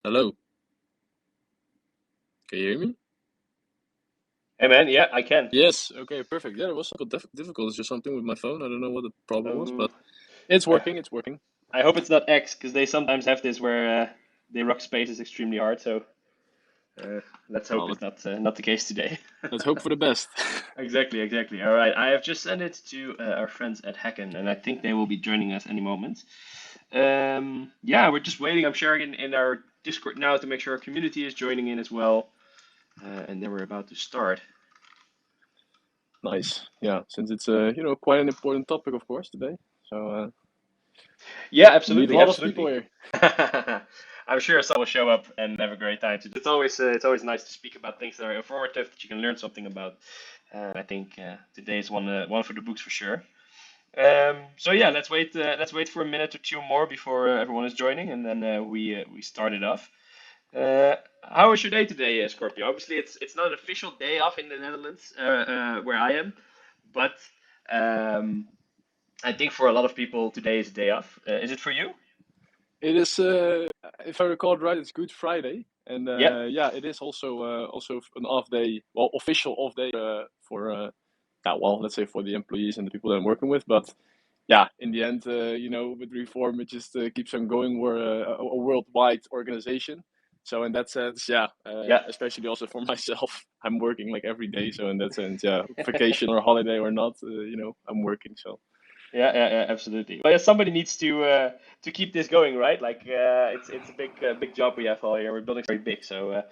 Hello, can you hear me? Hey man, yeah, I can. Yes. Okay, perfect. Yeah, it was a difficult. It's just something with my phone. I don't know what the problem was, Oh, but it's I, working. It's working. I hope it's not X because they sometimes have this where they rock space is extremely hard. So uh, let's hope Well, it's not the case today. let's hope for the best. Exactly, exactly. All right, I have just sent it to our friends at Hacken, and I think they will be joining us any moment. Yeah, we're just waiting. I'm sharing in our Discord now to make sure our community is joining in as well, and then we're about to start. Nice. Yeah, since it's quite an important topic, of course, today. So Yeah, we need a absolutely, lot of people absolutely. here. I'm sure some will show up and have a great time. So it's always nice to speak about things that are informative that you can learn something about. I think today is one for the books for sure. So yeah, let's wait for a minute or two more before everyone is joining, and then we start it off. How was your day today, Scorpio? Obviously, it's not an official day off in the Netherlands where I am, but um, I think for a lot of people today is a day off. Is it for you? It is, if I recall it right, it's Good Friday, and Yep. yeah, it is also an off day, well, official off day for yeah, well, let's say for the employees and the people that I'm working with. But yeah, in the end, with Reform, it just keeps on going. We're a worldwide organization, so in that sense, yeah, Yeah. especially also for myself, I'm working like every day. So in that sense, yeah, vacation or holiday or not, I'm working. So Yeah, absolutely. But yeah, somebody needs to keep this going, right? Like it's a big job we have all here. We're building very big, so yeah,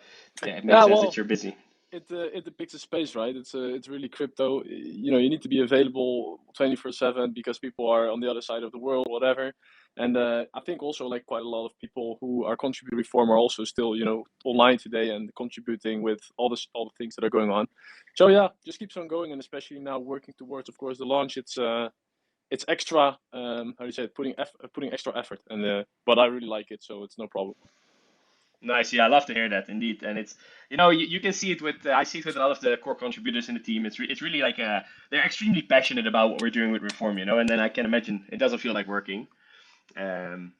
it makes yeah, sense that well, you're busy. it depicts a space, right? It's really crypto. You need to be available 24/7 because people are on the other side of the world, whatever. And I think also like quite a lot of people who are contributing reform are also still online today and contributing with all the things that are going on. So yeah, just keeps on going, and especially now working towards, of course, the launch. It's extra. How do you say it? Putting extra effort, and but I really like it, so it's no problem. Nice. Yeah, I love to hear that indeed. And it's you can see it with I see it with a lot of the core contributors in the team. It's really like they're extremely passionate about what we're doing with Reform, and then I can imagine it doesn't feel like working. Um,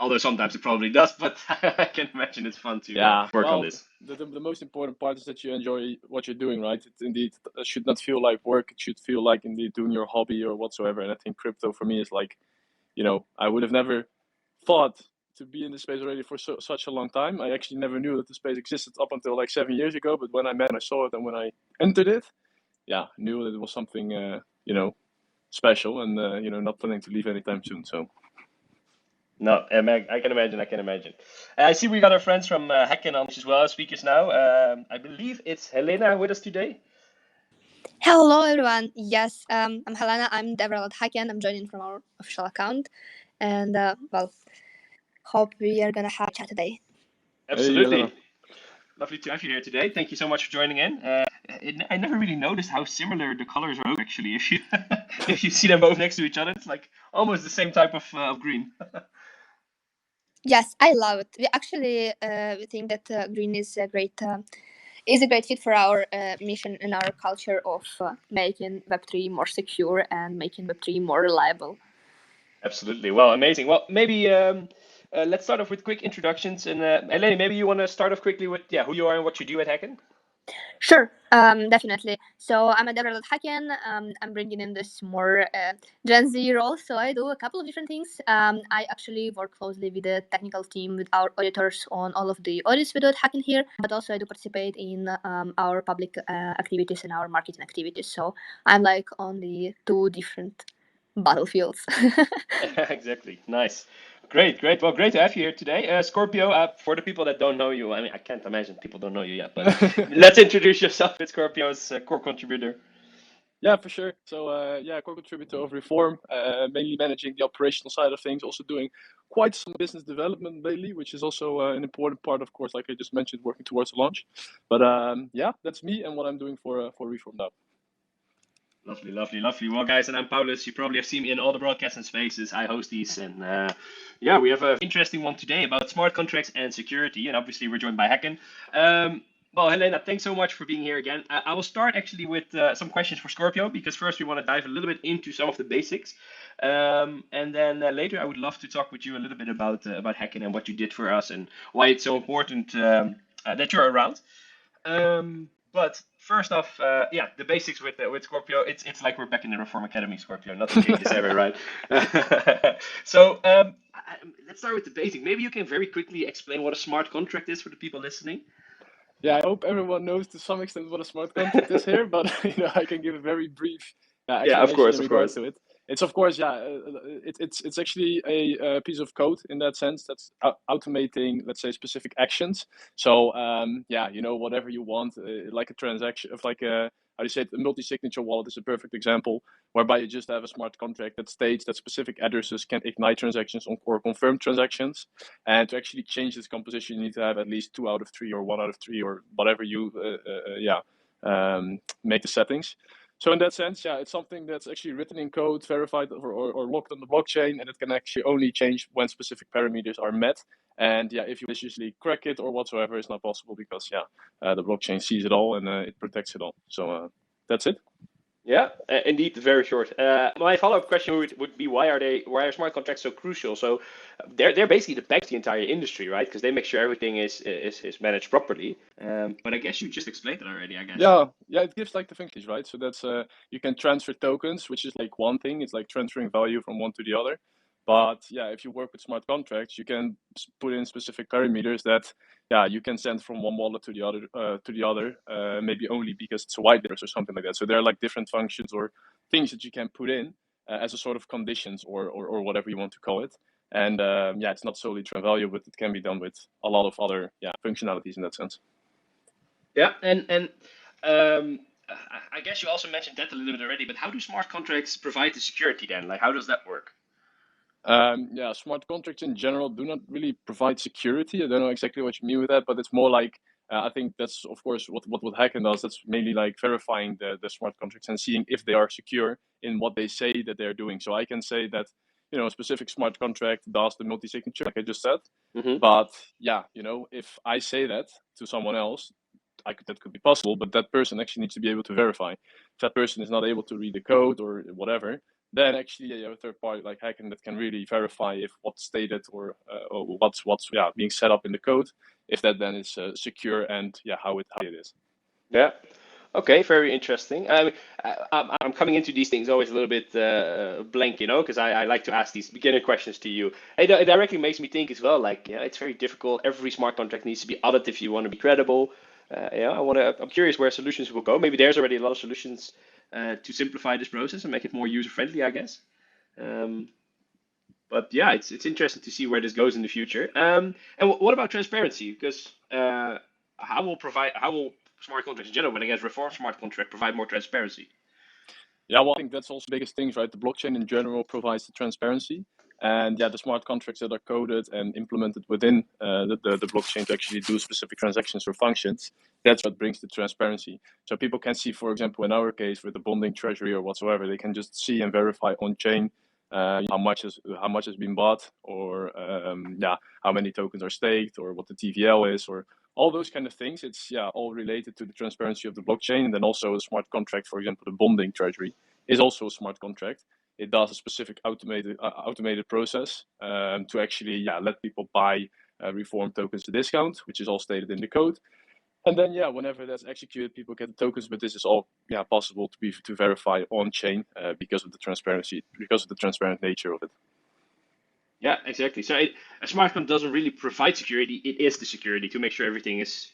Although sometimes it probably does, but I can imagine it's fun to Yeah, work on well, this. the most important part is that you enjoy what you're doing, right? It indeed should not feel like work. It should feel like indeed doing your hobby or whatsoever. And I think crypto for me is like, I would have never thought to be in this space already for such a long time. I actually never knew that the space existed up until like 7 years ago. But when I met, I saw it, and when I entered it, yeah, I knew that it was something, special, and not planning to leave anytime soon. So No, I can imagine. I can imagine. I see we got our friends from Hacken on as well as speakers now. I believe it's Helena with us today. Hello, everyone. Yes, I'm Helena. I'm Deborah at Hacken. I'm joining from our official account. And, hope we are going to have a chat today. hey, Elena. Absolutely. Lovely to have you here today. Thank you so much for joining in. I never really noticed how similar the colors are actually. If you if you see them both next to each other, it's like almost the same type of green. Yes, I love it. We actually we think that green is a great fit for our mission and our culture of making Web3 more secure and making Web3 more reliable. Absolutely. Well, amazing. Well, maybe let's start off with quick introductions. And Eleni, maybe you want to start off quickly with who you are and what you do at Hacken. Sure, definitely. So I'm a developer at Hacken. I'm bringing in this more Gen Z role. So I do a couple of different things. I actually work closely with the technical team, with our auditors on all of the audits we do at Hacken here. But also I do participate in our public activities and our marketing activities. So I'm like on the two different battlefields. Exactly. Nice. Great, great. Well, great to have you here today. Scorpio, for the people that don't know you, I mean, I can't imagine people don't know you yet, but let's introduce yourself with Scorpio's core contributor. Yeah, for sure. So, yeah, core contributor of Reform, mainly managing the operational side of things, also doing quite some business development lately, which is also an important part, of course, like I just mentioned, working towards the launch. But yeah, that's me and what I'm doing for Reform now. Lovely, lovely, lovely. Well, guys, and I'm Paulus. You probably have seen me in all the broadcasts and spaces. I host these, and yeah, we have an interesting one today about smart contracts and security. And obviously, we're joined by Hacken. Well, Helena, thanks so much for being here again. I will start actually with some questions for Scorpio because first we want to dive a little bit into some of the basics, and then later I would love to talk with you a little bit about Hacken and what you did for us and why it's so important that you're around. But first off, yeah, the basics with Scorpio. It's like we're back in the Reform Academy, Scorpio. Nothing changes ever, right? So let's start with the basic. Maybe you can very quickly explain what a smart contract is for the people listening. Yeah, I hope everyone knows to some extent what a smart contract is here, but I can give a very brief Yeah, of explanation in course, of regards course. to it. It's of course, yeah, it's actually a piece of code in that sense that's automating, let's say, specific actions. So yeah, whatever you want, like a transaction of like a how do you say it, a multi-signature wallet is a perfect example, whereby you just have a smart contract that states that specific addresses can ignite transactions or confirm transactions. And to actually change this composition, you need to have at least 2 out of 3 or 1 out of 3 or whatever you, yeah, make the settings. So in that sense, yeah, it's something that's actually written in code, verified or locked on the blockchain, and it can actually only change when specific parameters are met. And yeah, if you maliciously crack it or whatsoever, it's not possible because yeah, the blockchain sees it all and it protects it all. So that's it. Yeah, indeed, very short. My follow-up question would be why are smart contracts so crucial? So they're basically the back of the entire industry, right? Because they make sure everything is managed properly. But I guess you just explained it already, I guess. Yeah, it gives like the functions, right? So that's you can transfer tokens, which is like one thing. It's like transferring value from one to the other. But yeah, if you work with smart contracts, you can put in specific parameters that yeah you can send from one wallet to the other, maybe only because it's a white address or something like that. So there are like different functions or things that you can put in as a sort of conditions or whatever you want to call it. And yeah, it's not solely transfer value, but it can be done with a lot of other yeah functionalities in that sense. Yeah, and um, I guess you also mentioned that a little bit already. But how do smart contracts provide the security then? Like, how does that work? Yeah, smart contracts in general do not really provide security. I don't know exactly what you mean with that, but it's more like I think that's of course what Hacken does. That's mainly like verifying the smart contracts and seeing if they are secure in what they say that they're doing. So I can say that a specific smart contract does the multi-signature, like I just said. Hmm. But yeah, if I say that to someone else, that could be possible, but that person actually needs to be able to verify. If that person is not able to read the code or whatever, then actually you have a third party like Hacken that can really verify if what's stated or what's yeah being set up in the code, if that then is secure and yeah how it is. Yeah. Okay, very interesting. I'm coming into these things always a little bit blank, because I like to ask these beginner questions to you. It directly makes me think as well, like, yeah, it's very difficult. Every smart contract needs to be audited if you want to be credible. I'm curious where solutions will go. Maybe there's already a lot of solutions to simplify this process and make it more user friendly, I guess. Um, but yeah, it's interesting to see where this goes in the future. And what about transparency? Because how will smart contracts in general, but I guess reform smart contract provide more transparency? Yeah, well, I think that's also the biggest things, right? The blockchain in general provides the transparency, and yeah, the smart contracts that are coded and implemented within the blockchain to actually do specific transactions or functions. That's what brings the transparency. So people can see, for example, in our case with the bonding treasury or whatsoever, they can just see and verify on chain how much has been bought, or yeah, how many tokens are staked, or what the TVL is, or all those kind of things. It's yeah all related to the transparency of the blockchain, and then also a smart contract, for example, the bonding treasury is also a smart contract. It does a specific automated process to actually yeah let people buy reform tokens to discount, which is all stated in the code. And then yeah, whenever that's executed, people get the tokens. But this is all yeah possible to verify on chain because of the transparency, because of the transparent nature of it. Yeah, exactly. So a smart contract doesn't really provide security; it is the security to make sure everything is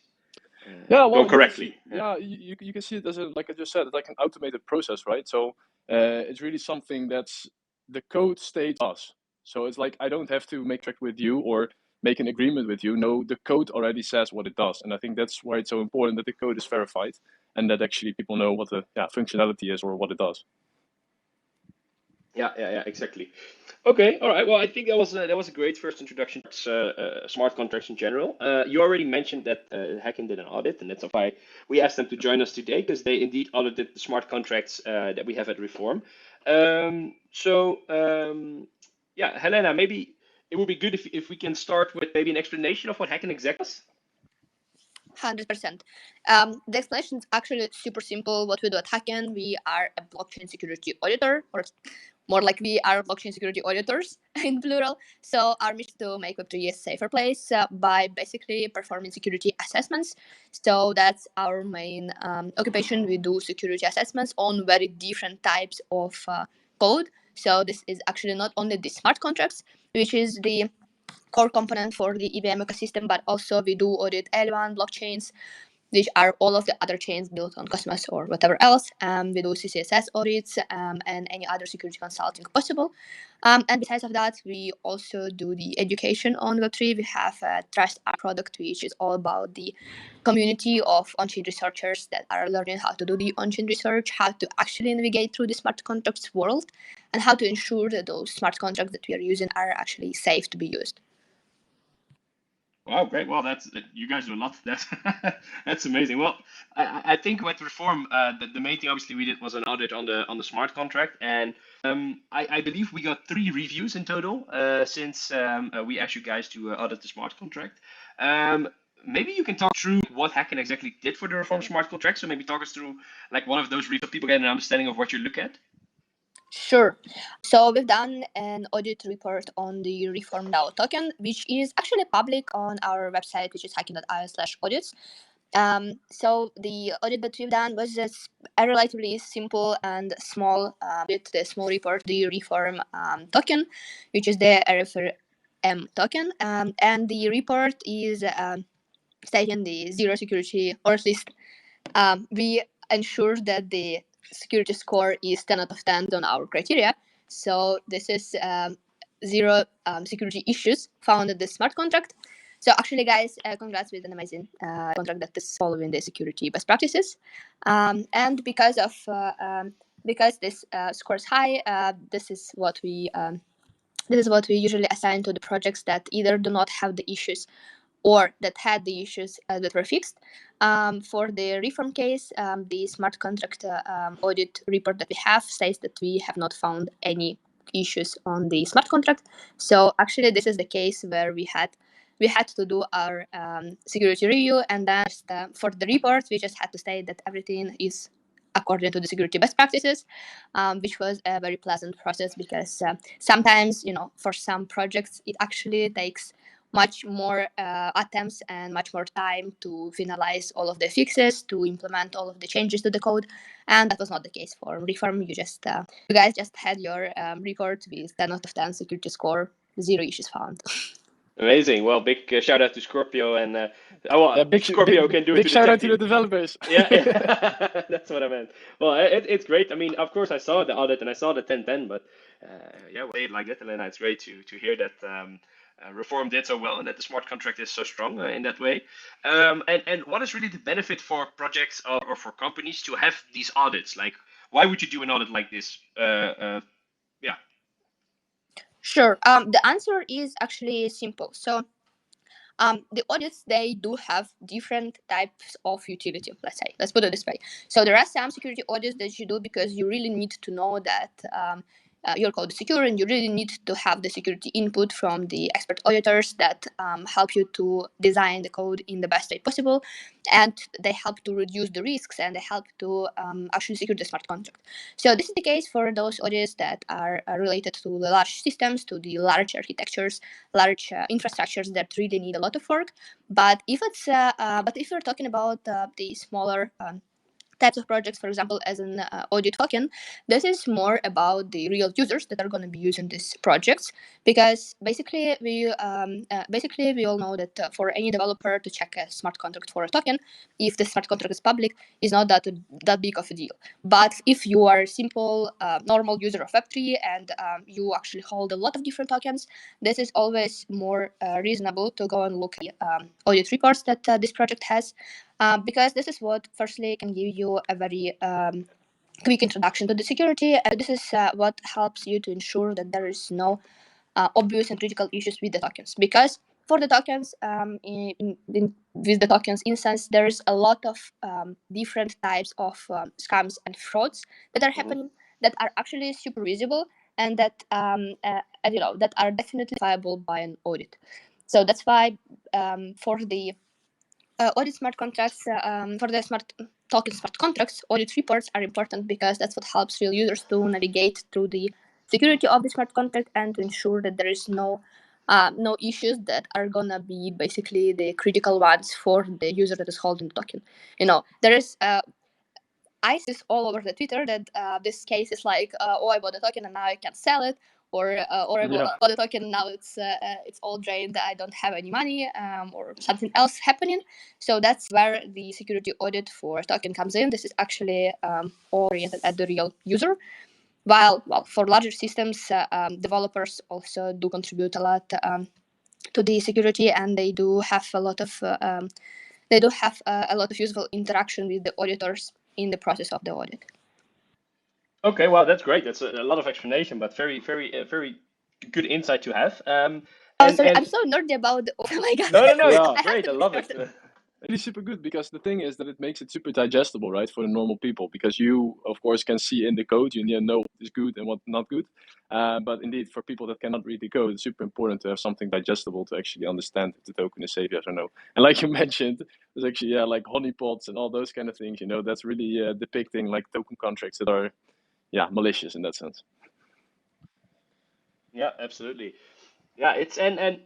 Yeah, done well, you can see, correctly. Yeah. yeah, you can see it as a, like I just said, it's like an automated process, right? So it's really something that's the code states us. So it's like I don't have to make track with you or make an agreement with you. No, the code already says what it does, and I think that's why it's so important that the code is verified and that actually people know what the yeah functionality is or what it does. Yeah, exactly. Okay, all right. Well, I think that was a great first introduction to smart contracts in general. You already mentioned that Hacken did an audit, and that's why we asked them to join us today because they indeed audited the smart contracts that we have at Reform. Yeah, Helena, maybe it would be good if we can start with maybe an explanation of what Hacken exactly is. 100%. The explanation is actually super simple. What we do at Hacken, we are a blockchain security auditor, or more like we are blockchain security auditors in plural. So our mission is to make Web3 a safer place by basically performing security assessments. So that's our main occupation. We do security assessments on very different types of code. So this is actually not only the smart contracts, which is the core component for the EVM ecosystem, but also we do audit L1 blockchains, which are all of the other chains built on Cosmos or whatever else. We do CCSS audits and any other security consulting possible. And besides of that, we also do the education on Web3. We have a Trust App product, which is all about the community of on-chain researchers that are learning how to do the on-chain research, how to actually navigate through the smart contracts world, and how to ensure that those smart contracts that we are using are actually safe to be used. Wow, great. Well, that's you guys do a lot. That's that's amazing. Well, I think with Reform, the main thing obviously we did was an audit on the smart contract, and I believe we got 3 reviews in total since we asked you guys to audit the smart contract. Maybe you can talk through what Hacken exactly did for the Reform smart contract. So maybe talk us through like one of those reviews so people get an understanding of what you look at. Sure. So we've done an audit report on the Reform DAO token, which is actually public on our website, which is hacking.io/audits. So the audit that we've done was just a relatively simple and small bit, the small report, the Reform token, which is the RFRM token. And the report is stating the zero security, or at least we ensure that the security score is 10 out of 10 on our criteria. So this is zero security issues found in the smart contract. So actually, guys, congrats with an amazing contract that is following the security best practices. And because this scores high, this is what we usually assign to the projects that either do not have the issues or that had the issues that were fixed. For the Reform case, the smart contract audit report that we have says that we have not found any issues on the smart contract. So actually, this is the case where we had to do our security review, and then for the report, we just had to say that everything is according to the security best practices, which was a very pleasant process because sometimes, for some projects, it actually takes much more attempts and much more time to finalize all of the fixes, to implement all of the changes to the code, and that was not the case for Reform. You guys just had your report with 10 out of 10 security score, 0 issues found. Amazing. Well, big shout out to Scorpio and Scorpio can do it big to the shout tech out to the team. developers. Yeah, that's what I meant. Well, it's great. I mean, of course, I saw the audit and I saw the 1010, but yeah, well, say it like that, Elena. It's great to hear that Reform did so well and that the smart contract is so strong in that way. And what is really the benefit for projects or for companies to have these audits? Like, why would you do an audit like this? Yeah. Sure. The answer is actually simple. So the audits, they do have different types of utility, let's put it this way. So there are some security audits that you do because you really need to know that your code is secure, and you really need to have the security input from the expert auditors that help you to design the code in the best way possible, and they help to reduce the risks, and they help to actually secure the smart contract. So this is the case for those audits that are related to the large systems, to the large architectures, large infrastructures that really need a lot of work. But if you're talking about the smaller types of projects, for example, as an audit token, this is more about the real users that are going to be using these projects, because basically we all know that for any developer to check a smart contract for a token, if the smart contract is public, is not that big of a deal. But if you are a simple normal user of Web3 and you actually hold a lot of different tokens, this is always more reasonable to go and look at audit reports that this project has, because this is what firstly can give you a very quick introduction to the security. This is what helps you to ensure that there is no obvious and critical issues with the tokens, because for the tokens, with the tokens instance, there's a lot of different types of scams and frauds that are happening, that are actually super visible, and that that are definitely verifiable by an audit. So that's why for the audit smart contracts, for the token smart contracts, audit reports are important because that's what helps real users to navigate through the security of the smart contract and to ensure that there is no issues that are gonna be basically the critical ones for the user that is holding the token. There is I see this all over the Twitter that this case is like, oh, I bought a token and now I can't sell it, or I bought a token and now it's all drained. I don't have any money, or something else happening. So that's where the security audit for token comes in. This is actually oriented at the real user. While for larger systems, developers also do contribute a lot to the security, and they do have a lot of useful interaction with the auditors in the process of the audit. Okay, well, that's great. That's a lot of explanation, but very, very good insight to have. Sorry, I'm so nerdy about. Oh my god! No, Yeah. it's great. I love it. It is super good because the thing is that it makes it super digestible, right, for the normal people. Because you, of course, can see in the code, you know what is good and what not good. But indeed, for people that cannot read the code, it's super important to have something digestible to actually understand if the token is safe, yes or no. And like you mentioned, there's actually like honeypots and all those kind of things. That's really depicting like token contracts that are malicious in that sense. Yeah, absolutely. Yeah, it's and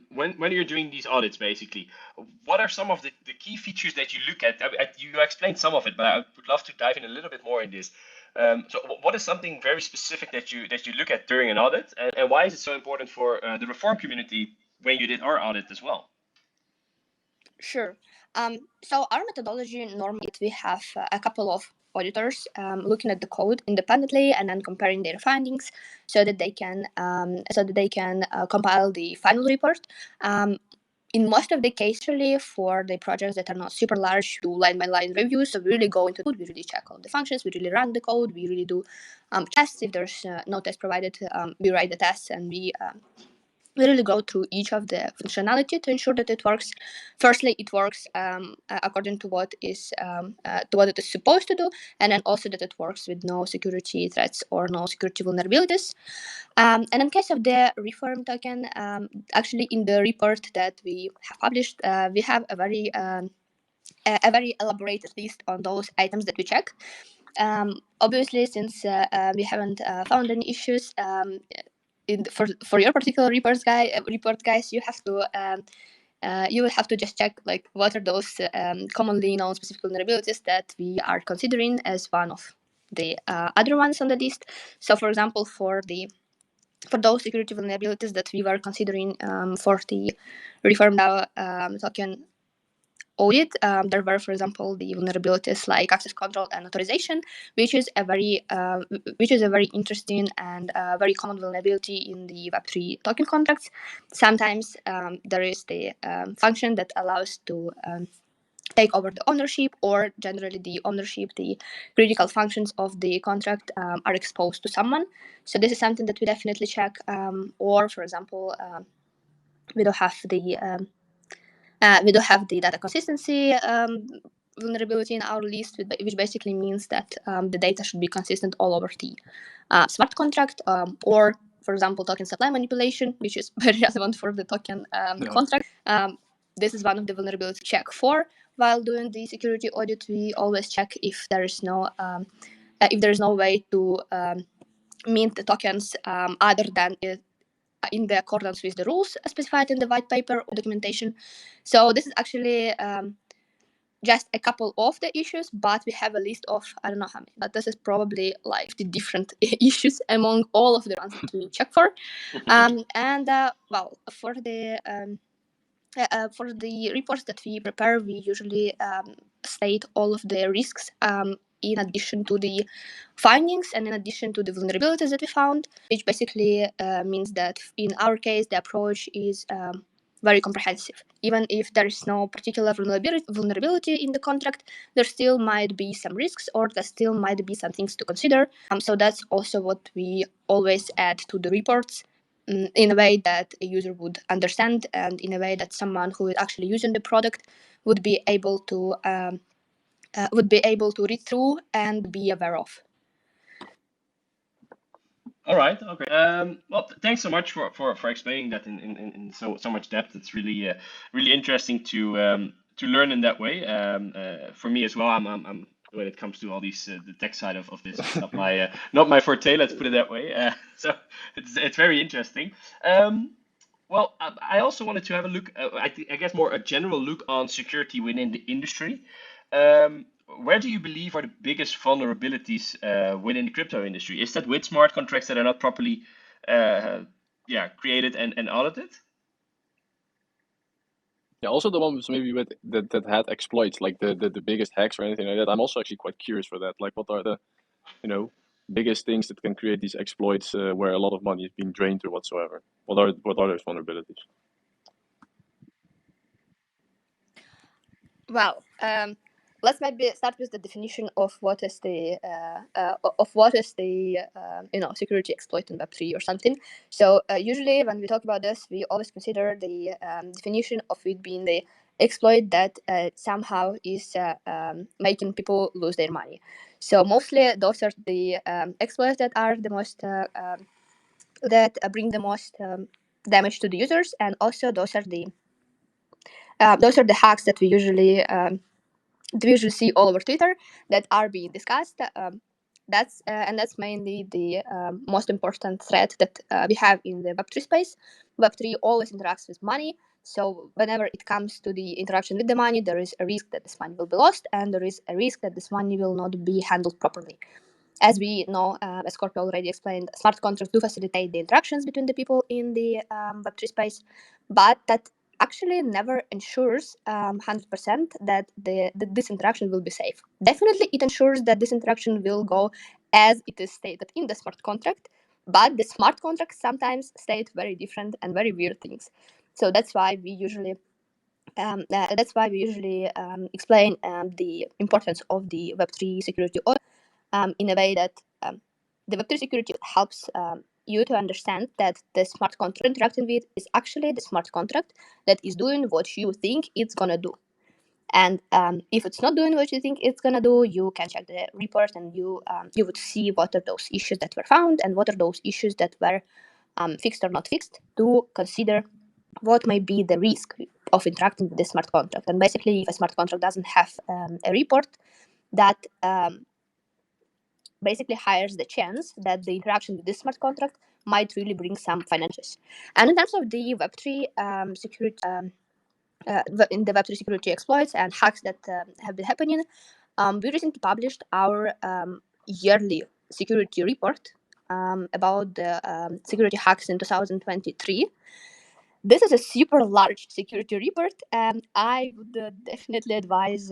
when you're doing these audits, basically, what are some of the key features that you look at? You explained some of it, but I would love to dive in a little bit more in this. So, what is something very specific that you look at during an audit, and why is it so important for the reform community when you did our audit as well? Sure. So our methodology, normally we have a couple of auditors looking at the code independently and then comparing their findings so that they can compile the final report. In most of the cases, really, for the projects that are not super large, do line by line reviews. So we really go into code, we really check all the functions, we really run the code, we really do tests. If there's no test provided, we write the tests and we really go through each of the functionality to ensure that it works. Firstly, it works according to what it is supposed to do, and then also that it works with no security threats or no security vulnerabilities. And in case of the reform token, actually in the report that we have published, we have a very elaborated list on those items that we check. Obviously, since we haven't found any issues, for your particular report, guys, you have to you will have to just check like what are those commonly known specific vulnerabilities that we are considering as one of the other ones on the list. So, for example, for those security vulnerabilities that we were considering for the reform DAO token audit, there were, for example, the vulnerabilities like access control and authorization, which is a very interesting and very common vulnerability in the Web3 token contracts. Sometimes there is the function that allows to take over the ownership, or generally the critical functions of the contract are exposed to someone. So this is something that we definitely check. Or, for example, we don't have the data consistency vulnerability in our list, which basically means that the data should be consistent all over the smart contract, or, for example, token supply manipulation, which is very relevant for the token contract. This is one of the vulnerabilities to check for. While doing the security audit, we always check if there is no way to mint the tokens other than in the accordance with the rules specified in the white paper or documentation. So this is actually just a couple of the issues, but we have a list of, I don't know how many, but this is probably like the different issues among all of the ones that we check for. For the reports that we prepare, we usually state all of the risks in addition to the findings and in addition to the vulnerabilities that we found, which basically means that in our case, the approach is very comprehensive. Even if there is no particular vulnerability in the contract, there still might be some risks, or there still might be some things to consider. So that's also what we always add to the reports, in a way that a user would understand, and in a way that someone who is actually using the product would be able to read through and be aware of. All right. Okay. Well, thanks so much for explaining that in so much depth. It's really really interesting to learn in that way. For me as well, I'm when it comes to all these the tech side of this, it's not my forte. Let's put it that way. So it's very interesting. Well, I also wanted to have a look. I guess more a general look on security within the industry. Um, where do you believe are the biggest vulnerabilities within the crypto industry? Is that with smart contracts that are not properly, yeah, created and audited? Yeah, also the ones maybe with that had exploits, like the biggest hacks or anything like that. I'm also actually quite curious for that. Like, what are the, you know, biggest things that can create these exploits where a lot of money is being drained or whatsoever? What are those vulnerabilities? Well, let's maybe start with the definition of what is the security exploit in Web3 or something. So usually when we talk about this, we always consider the definition of it being the exploit that somehow is making people lose their money. So mostly those are the exploits that are the most that bring the most damage to the users, and also those are the hacks that we usually see all over Twitter that are being discussed. That's mainly the most important threat that we have in the Web3 space. Web3 always interacts with money, so whenever it comes to the interaction with the money, there is a risk that this money will be lost, and there is a risk that this money will not be handled properly. As we know, as Scorpio already explained, smart contracts do facilitate the interactions between the people in the Web3 space, but that actually never ensures 100% that this interaction will be safe. Definitely, it ensures that this interaction will go as it is stated in the smart contract, but the smart contracts sometimes state very different and very weird things. So that's why we usually explain the importance of the Web3 security audit in a way that the Web3 security helps you to understand that the smart contract interacting with is actually the smart contract that is doing what you think it's gonna do. And if it's not doing what you think it's gonna do, you can check the report and you would see what are those issues that were found and what are those issues that were fixed or not fixed, to consider what might be the risk of interacting with the smart contract. And basically, if a smart contract doesn't have a report, that basically hires the chance that the interaction with this smart contract might really bring some financials. And in terms of the Web3 security, in the Web3 security exploits and hacks that have been happening, we recently published our yearly security report about the security hacks in 2023. This is a super large security report, and I would definitely advise.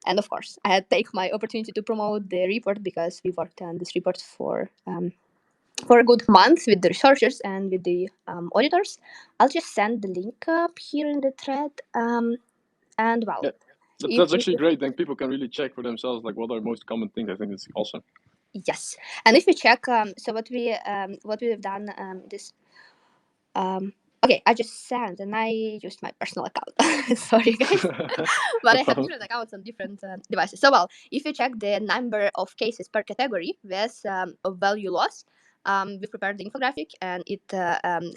And of course, I had take my opportunity to promote the report because we worked on this report for a good month with the researchers and with the auditors. I'll just send the link up here in the thread. And well, Yeah, that's actually great. Then people can really check for themselves, like, what are most common things. I think it's awesome. Yes, and if we check, so what we have done this. Okay, I just sent and I used my personal account. Sorry, guys. But I have different accounts on different devices. So, well, if you check the number of cases per category with of value loss, we prepared the infographic and it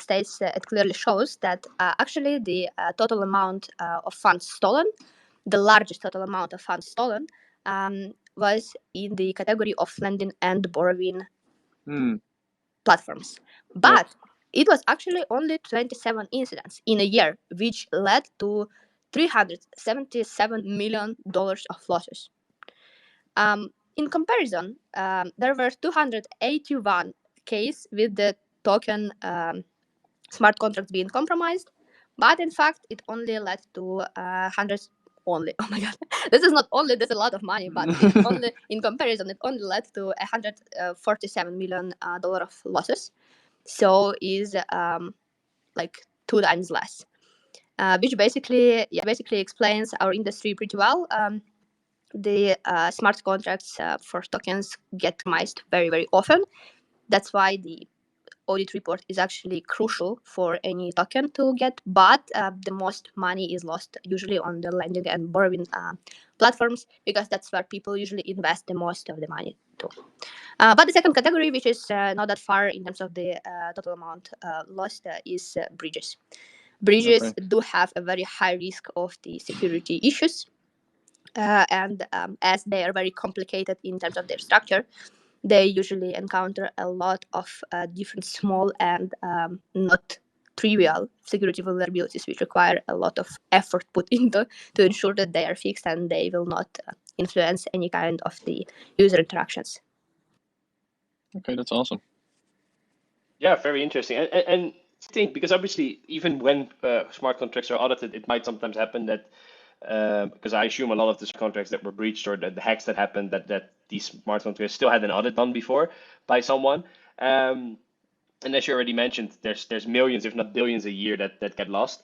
states, it clearly shows that actually the total amount of funds stolen, the largest total amount of funds stolen, was in the category of lending and borrowing platforms. But it was actually only 27 incidents in a year, which led to $377 million of losses. In comparison, there were 281 cases with the token smart contracts being compromised, but in fact, it only led to hundreds. Only, oh my god, this is not only, there's a lot of money, but it only, in comparison, it only led to $147 million of losses. So is like 2 times less, which basically explains our industry pretty well. The smart contracts for tokens get compromised very, very often. That's why the audit report is actually crucial for any token to get, but the most money is lost usually on the lending and borrowing platforms, because that's where people usually invest the most of the money to. But the second category, which is not that far in terms of the total amount lost, is bridges. Bridges Okay. do have a very high risk of the security issues, and as they are very complicated in terms of their structure, they usually encounter a lot of different small and not trivial security vulnerabilities, which require a lot of effort put into to ensure that they are fixed and they will not influence any kind of the user interactions. Okay, that's awesome. Yeah, very interesting. And I think, because obviously even when smart contracts are audited, it might sometimes happen that because I assume a lot of the contracts that were breached or the hacks that happened, that these smart contracts still had an audit done before by someone. And as you already mentioned, there's millions, if not billions, a year that get lost.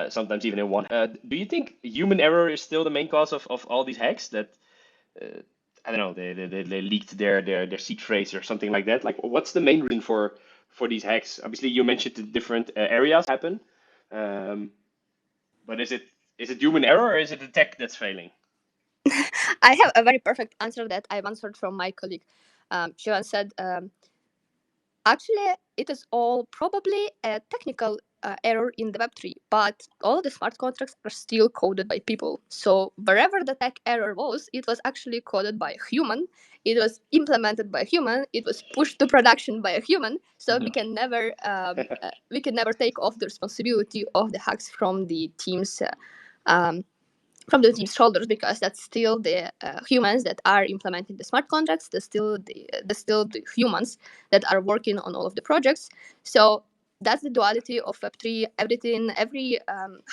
Sometimes even in one. Do you think human error is still the main cause of all these hacks? That I don't know, they leaked their seed phrase or something like that. Like, what's the main reason for these hacks? Obviously, you mentioned the different areas happen, but is it human error or is it the tech that's failing? I have a very perfect answer that I've answered from my colleague. She once said, actually, it is all probably a technical error in the Web3, but all the smart contracts are still coded by people. So wherever the tech error was, it was actually coded by a human. It was implemented by a human. It was pushed to production by a human. So we can never take off the responsibility of the hacks from the teams. From the team's shoulders, because that's still the humans that are implementing the smart contracts. There's still the humans that are working on all of the projects. So that's the duality of Web3. Everything, every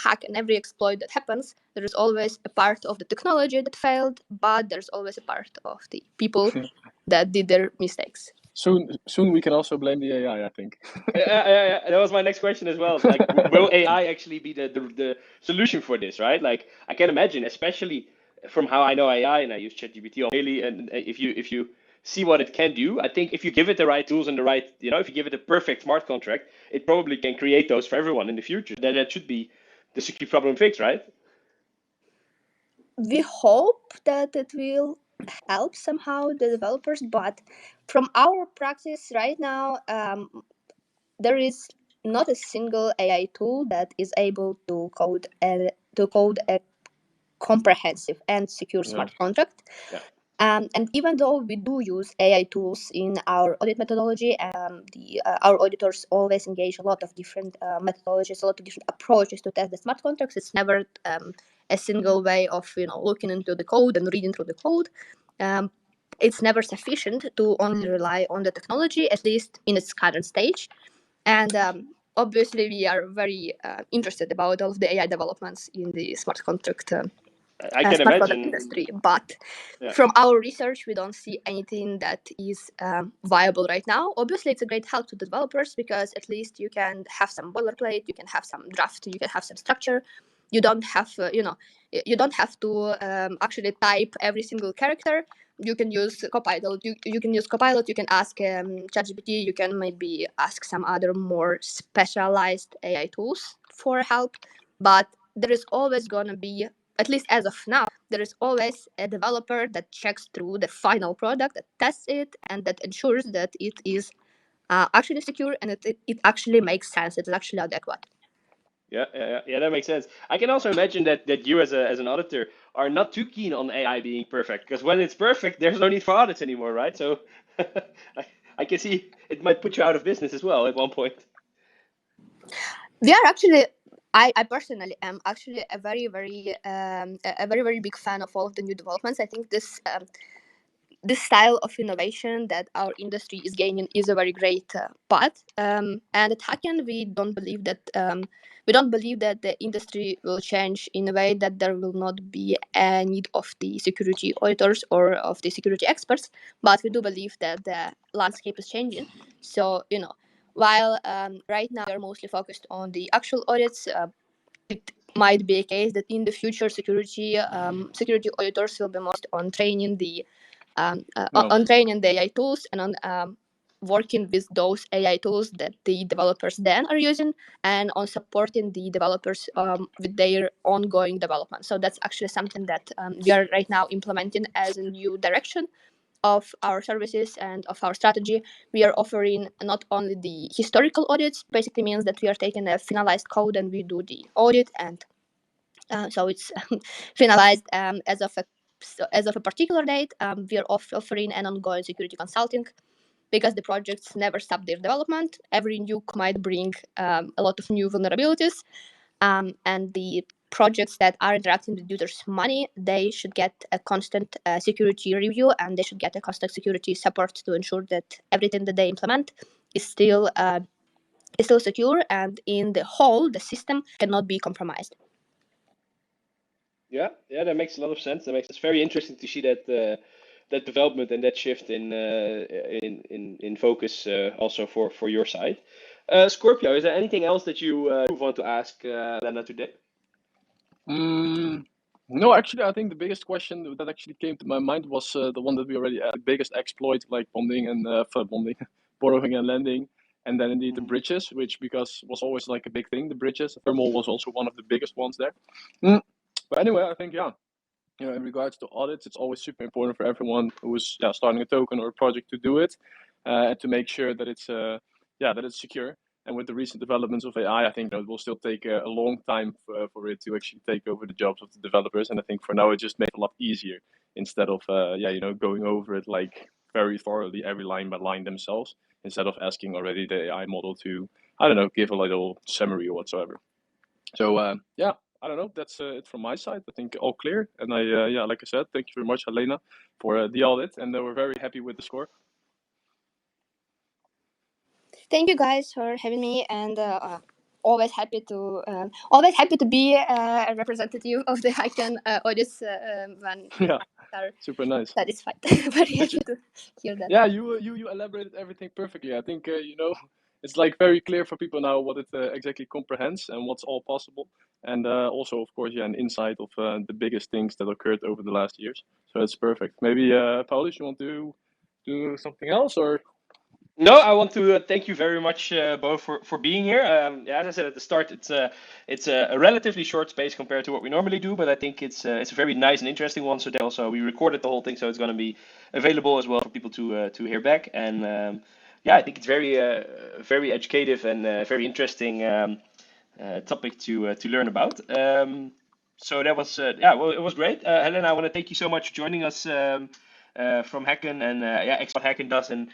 hack and every exploit that happens, there is always a part of the technology that failed, but there's always a part of the people that did their mistakes. Soon we can also blame the AI, I think. That was my next question as well. Like, will AI actually be the solution for this, right? Like, I can imagine, especially from how I know AI and I use ChatGPT daily, and if you see what it can do, I think if you give it the right tools and the right, if you give it a perfect smart contract, it probably can create those for everyone in the future. Then that should be the security problem fixed, right? We hope that it will help somehow the developers, but from our practice right now, there is not a single AI tool that is able to code a comprehensive and secure smart contract. Yeah. And even though we do use AI tools in our audit methodology, our auditors always engage a lot of different methodologies, a lot of different approaches to test the smart contracts. It's never a single way of looking into the code and reading through the code. It's never sufficient to only rely on the technology, at least in its current stage. And obviously, we are very interested about all of the AI developments in the smart contract. I can smart contract imagine. industry, but Yeah. from our research, we don't see anything that is viable right now. Obviously, it's a great help to developers, because at least you can have some boilerplate, you can have some draft, you can have some structure. You don't have, you don't have to actually type every single character. You can use Copilot. You can use Copilot. You can ask ChatGPT. You can maybe ask some other more specialized AI tools for help. But there is always gonna be, at least as of now, there is always a developer that checks through the final product, that tests it, and that ensures that it is actually secure and it actually makes sense. It's actually adequate. Yeah, that makes sense. I can also imagine that you as an auditor are not too keen on AI being perfect, because when it's perfect, there's no need for audits anymore, right? So I can see it might put you out of business as well at one point. We are actually, I personally am actually a very, very big fan of all of the new developments. I think this style of innovation that our industry is gaining is a very great path. And at Hacken, we don't believe that the industry will change in a way that there will not be a need of the security auditors or of the security experts. But we do believe that the landscape is changing. So while right now we are mostly focused on the actual audits, it might be a case that in the future security auditors will be most on training the AI tools and on working with those AI tools that the developers then are using, and on supporting the developers with their ongoing development. So that's actually something that we are right now implementing as a new direction of our services and of our strategy. We are offering not only the historical audits, basically means that we are taking a finalized code and we do the audit, and so it's finalized as of a particular date. We are offering an ongoing security consulting, because the projects never stop their development. Every nuke might bring a lot of new vulnerabilities, and the projects that are interacting with users' money, they should get a constant security review, and they should get a constant security support to ensure that everything that they implement is still secure, and in the whole, the system cannot be compromised. Yeah, that makes a lot of sense. It's very interesting to see that development and that shift in focus also for your side. Scorpio, is there anything else that you want to ask Lena today? No, actually, I think the biggest question that actually came to my mind was the one that we already had, the biggest exploit, like bonding and bonding, borrowing and lending, and then indeed the bridges, which because was always like a big thing. The bridges, thermal was also one of the biggest ones there. But anyway, I think in regards to audits, it's always super important for everyone who's starting a token or a project to do it, and to make sure that it's that it's secure. And with the recent developments of AI, I think it will still take a long time for it to actually take over the jobs of the developers. And I think for now, it just makes it a lot easier instead of going over it like very thoroughly every line by line themselves, instead of asking already the AI model to, I don't know, give a little summary or whatsoever. So I don't know. That's it from my side. I think all clear. And like I said, thank you very much, Helena, for the audit, and we're very happy with the score. Thank you guys for having me, and always happy to be a representative of the Hacken audits when are super nice. satisfied. Very happy to hear that. Yeah, you elaborated everything perfectly. I think it's like very clear for people now what it exactly comprehends and what's all possible, and also of course an insight of the biggest things that occurred over the last years. So it's perfect. Maybe Paulus, you want to do something else, or? No, I want to thank you very much both for being here. As I said at the start, it's a relatively short space compared to what we normally do, but I think it's a very nice and interesting one. So also we recorded the whole thing, so it's going to be available as well for people to hear back. And I think it's very educative and very interesting topic to learn about. So that was it was great. Helena, I want to thank you so much for joining us from Hacken and explain what Hacken does, and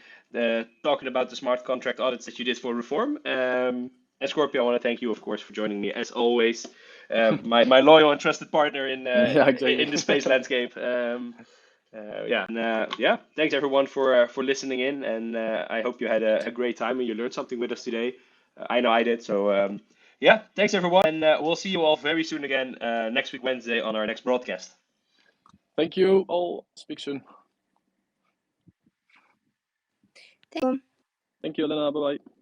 talking about the smart contract audits that you did for Reform. And Scorpio, I want to thank you, of course, for joining me as always. My loyal and trusted partner in the space landscape. Thanks everyone for listening in, and I hope you had a great time and you learned something with us today. I know I did. So thanks everyone, and we'll see you all very soon again next week Wednesday on our next broadcast. Thank you all. Speak soon. Thank you. Thank you, Elena. Bye bye.